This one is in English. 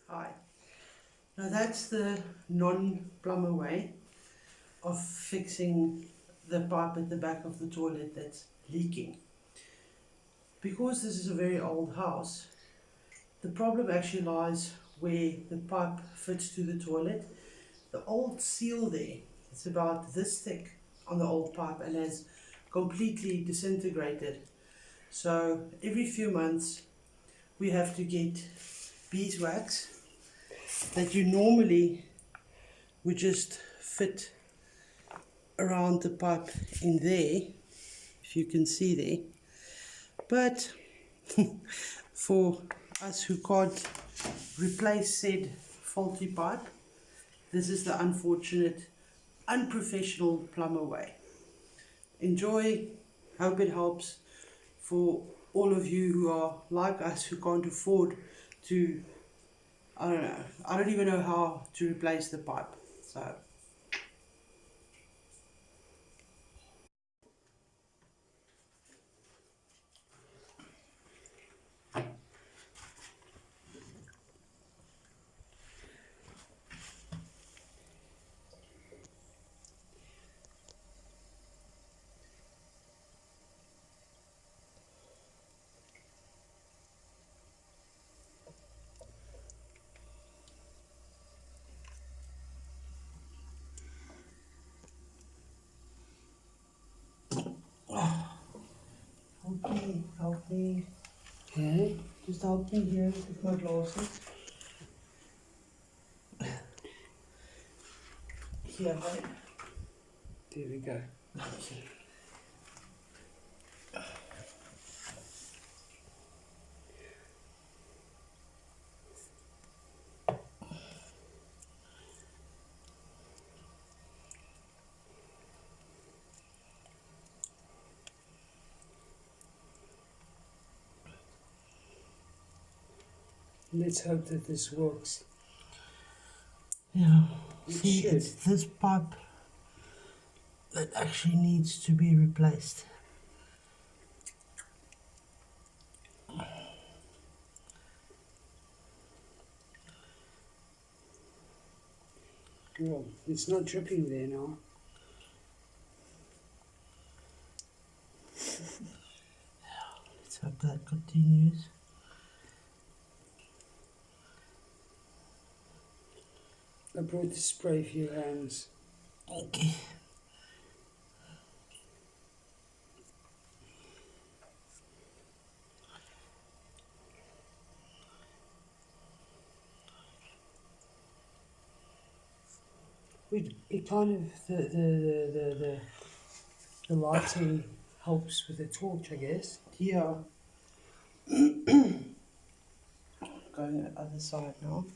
Hi. Now that's the non-plumber way of fixing the pipe at the back of the toilet that's leaking. Because this is a very old house, the problem actually lies where the pipe fits to the toilet. The old seal there, it's about this thick on the old pipe and has completely disintegrated. So every few months we have to get beeswax that you normally would just fit around the pipe in there, if you can see there. But for us who can't replace said faulty pipe, this is the unfortunate, unprofessional plumber way. Enjoy, hope it helps for all of you who are like us who can't afford to, I don't even know how to replace the pipe. So help me. Okay, Just help me here with my glasses. Here, right? there we go. Okay. Let's hope that this works. Yeah. It See, should. it's this pipe that actually needs to be replaced. Well, it's not dripping there now. Let's hope that continues. I brought the spray for your hands. Okay. It kind of, the lighting helps with the torch, I guess. Yeah. Going the other side now.